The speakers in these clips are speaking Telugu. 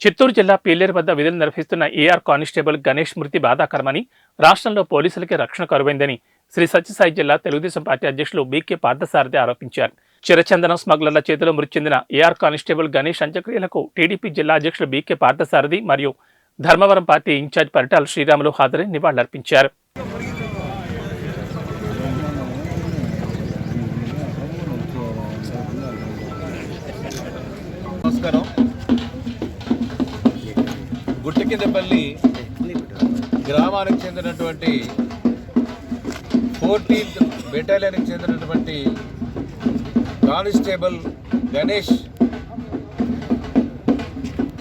చిత్తూరు జిల్లా పీలేరు వద్ద విధులు నిర్వహిస్తున్న ఏఆర్ కానిస్టేబుల్ గణేష్ మృతి బాధాకరమని, రాష్ట్రంలో పోలీసులకి రక్షణ కరువైందని శ్రీ సత్యసాయి జిల్లా తెలుగుదేశం పార్టీ అధ్యక్షులు బీకే పార్థసారథి ఆరోపించారు. చిరచందనం స్మగ్లర్ల చేతిలో మృతి చెందిన ఏఆర్ కానిస్టేబుల్ గణేష్ అంత్యక్రియలకు టీడీపీ జిల్లా అధ్యక్షులు బీకే పార్థసారథి మరియు ధర్మవరం పార్టీ ఇన్ఛార్జ్ పరిటాల శ్రీరాములు హాజరై నివాళులర్పించారు. నమస్కారం. గుట్టికిందపల్లి గ్రామానికి చెందినటువంటి 14th బెటాలియన్కి చెందినటువంటి కానిస్టేబుల్ గణేష్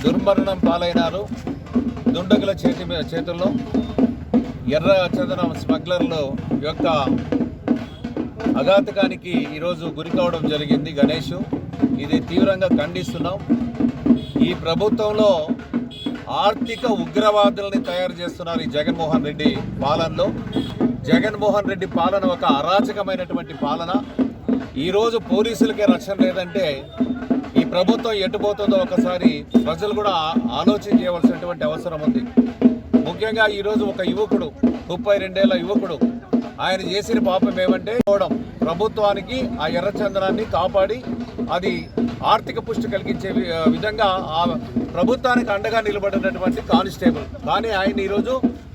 దుర్మరణం పాలైనారు. దుండగుల చేతుల్లో ఎర్ర చందనం స్మగ్లర్ల యొక్క అఘాతకానికి ఈరోజు గురి కావడం జరిగింది. గణేష్ ఇది తీవ్రంగా ఖండిస్తున్నాం. ఈ ప్రభుత్వంలో ఆర్థిక ఉగ్రవాదుల్ని తయారు చేస్తున్నారు. ఈ జగన్మోహన్ రెడ్డి పాలనలో జగన్మోహన్ రెడ్డి పాలన ఒక అరాచకమైనటువంటి పాలన. ఈరోజు పోలీసులకే రక్షణ లేదంటే ఈ ప్రభుత్వం ఎటుపోతుందో ఒకసారి ప్రజలు కూడా ఆలోచన చేయవలసినటువంటి అవసరం ఉంది. ముఖ్యంగా ఈరోజు ఒక యువకుడు 32 ఏళ్ల యువకుడు ఆయన చేసిన పాపం ఏమంటే ప్రభుత్వానికి ఆ ఎర్రచందనాన్ని కాపాడి అది ఆర్థిక పుష్టి కలిగించే విధంగా ఆ ప్రభుత్వానికి అండగా నిలబడినటువంటి కానిస్టేబుల్. కానీ ఆయన ఈరోజు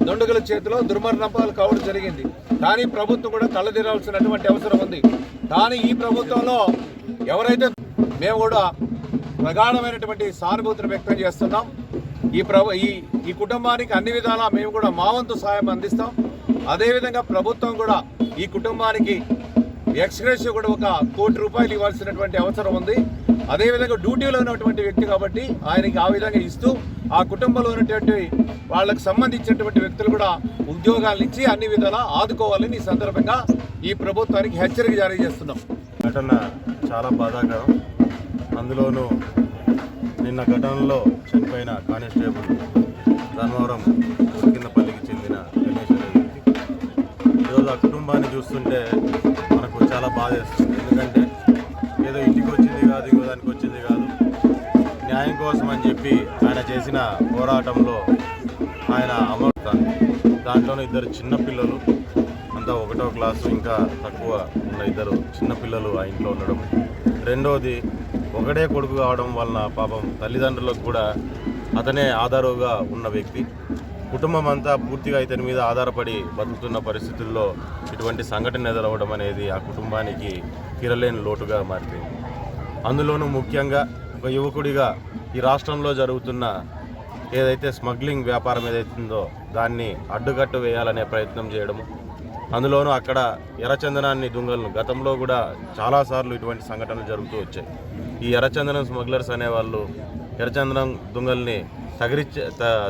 దుండగుల చేతిలో దుర్మరణాలు కావడం జరిగింది. కానీ ప్రభుత్వం కూడా కళ్ళదిరాల్సినటువంటి అవసరం ఉంది. కానీ ఈ ప్రభుత్వంలో ఎవరైతే మేము కూడా ప్రగాఢమైనటువంటి సానుభూతిని వ్యక్తం చేస్తున్నాం. ఈ కుటుంబానికి అన్ని విధాలా మేము కూడా మా వంతు సాయం అందిస్తాం. అదేవిధంగా ప్రభుత్వం కూడా ఈ కుటుంబానికి ఎక్స్గ్రేషియో కూడా ఒక ₹1 కోటి ఇవ్వాల్సినటువంటి అవసరం ఉంది. అదేవిధంగా డ్యూటీలో ఉన్నటువంటి వ్యక్తి కాబట్టి ఆయనకి ఆ విధంగా ఇస్తూ ఆ కుటుంబంలో ఉన్నటువంటి వాళ్ళకు సంబంధించినటువంటి వ్యక్తులు కూడా ఉద్యోగాలు ఇచ్చి అన్ని విధాలా ఆదుకోవాలని ఈ సందర్భంగా ఈ ప్రభుత్వానికి హెచ్చరిక జారీ చేస్తున్నాం. ఘటన చాలా బాధాకరం. అందులోనూ నిన్న ఘటనలో చనిపోయిన కానిస్టేబుల్ ధర్మవరం కిందపల్లికి చెందిన గణేష్ అనే వ్యక్తి. ఈరోజు ఆ కుటుంబాన్ని చూస్తుంటే మనకు చాలా బాధ వేస్తుంది. ఎందుకంటే ఏదో ఇంటికి వచ్చింది కాదు, ఇంకో దానికి వచ్చింది కాదు, న్యాయం కోసం అని చెప్పి ఆయన చేసిన పోరాటంలో ఆయన అమరుతాను. దాంట్లోనే 2 చిన్నపిల్లలు, అంతా 1వ క్లాసు ఇంకా తక్కువ ఉన్న 2 చిన్నపిల్లలు ఆ ఇంట్లో ఉండడం. రెండోది ఒకడే కొడుకు కావడం వలన పాపం తల్లిదండ్రులకు కూడా అతనే ఆధారుగా ఉన్న వ్యక్తి. కుటుంబం అంతా పూర్తిగా ఇతని మీద ఆధారపడి బతుకుతున్న పరిస్థితుల్లో ఇటువంటి సంఘటన ఎదురవ్వడం అనేది ఆ కుటుంబానికి తీరలేని లోటుగా మారిపోయింది. అందులోనూ ముఖ్యంగా ఒక యువకుడిగా ఈ రాష్ట్రంలో జరుగుతున్న ఏదైతే స్మగ్లింగ్ వ్యాపారం ఏదైతుందో దాన్ని అడ్డుకట్టు వేయాలనే ప్రయత్నం చేయడము. అందులోనూ అక్కడ ఎర్రచందనాన్ని దొంగలను గతంలో కూడా చాలాసార్లు ఇటువంటి సంఘటనలు జరుగుతూ వచ్చాయి. ఈ ఎర్రచందనం స్మగ్లర్స్ అనేవాళ్ళు ఎర్రచందనం దొంగల్ని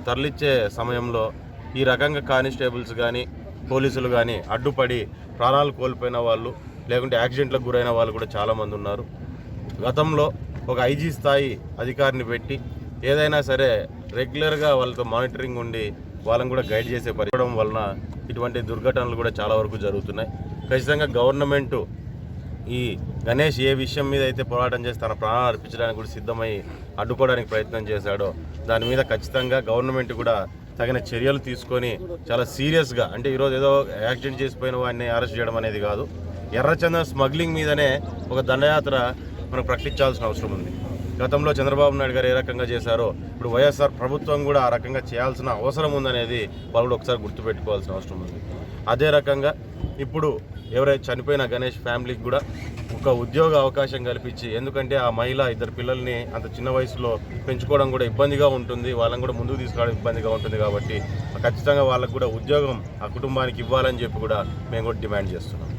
తరలిచ్చే సమయంలో ఈ రకంగా కానిస్టేబుల్స్ కానీ పోలీసులు కానీ అడ్డుపడి ప్రాణాలు కోల్పోయిన వాళ్ళు, లేకుంటే యాక్సిడెంట్లకు గురైన వాళ్ళు కూడా చాలామంది ఉన్నారు. గతంలో ఒక ఐజీ స్థాయి అధికారిని పెట్టి ఏదైనా సరే రెగ్యులర్గా వాళ్ళతో మానిటరింగ్ ఉండి వాళ్ళని కూడా గైడ్ చేసే పరిచయం వలన ఇటువంటి దుర్ఘటనలు కూడా చాలా వరకు జరుగుతున్నాయి. ఖచ్చితంగా గవర్నమెంటు ఈ గణేష్ ఏ విషయం మీద అయితే పోరాటం చేసి తన ప్రాణాలు అర్పించడానికి కూడా సిద్ధమై అడ్డుకోవడానికి ప్రయత్నం చేశాడో దాని మీద ఖచ్చితంగా గవర్నమెంట్ కూడా తగిన చర్యలు తీసుకొని చాలా సీరియస్గా, అంటే ఈరోజు ఏదో యాక్సిడెంట్ చేసిపోయిన వాడిని అరెస్ట్ చేయడం అనేది కాదు, ఎర్రచందనం స్మగ్లింగ్ మీదనే ఒక దండయాత్ర మనం ప్రకటించాల్సిన అవసరం ఉంది. గతంలో చంద్రబాబు నాయుడు గారు ఏ రకంగా చేశారో ఇప్పుడు వైఎస్ఆర్ ప్రభుత్వం కూడా ఆ రకంగా చేయాల్సిన అవసరం ఉందనేది వాళ్ళు కూడా ఒకసారి గుర్తుపెట్టుకోవాల్సిన అవసరం ఉంది. అదే రకంగా ఇప్పుడు ఎవరైతే చనిపోయిన గణేష్ ఫ్యామిలీకి కూడా ఒక ఉద్యోగ అవకాశం కల్పించి, ఎందుకంటే ఆ మహిళ 2 పిల్లల్ని అంత చిన్న వయసులో పెంచుకోవడం కూడా ఇబ్బందిగా ఉంటుంది, వాళ్ళని కూడా ముందుకు తీసుకురావడం ఇబ్బందిగా ఉంటుంది. కాబట్టి ఖచ్చితంగా వాళ్ళకు కూడా ఉద్యోగం ఆ కుటుంబానికి ఇవ్వాలని చెప్పి కూడా మేము కూడా డిమాండ్ చేస్తున్నాం.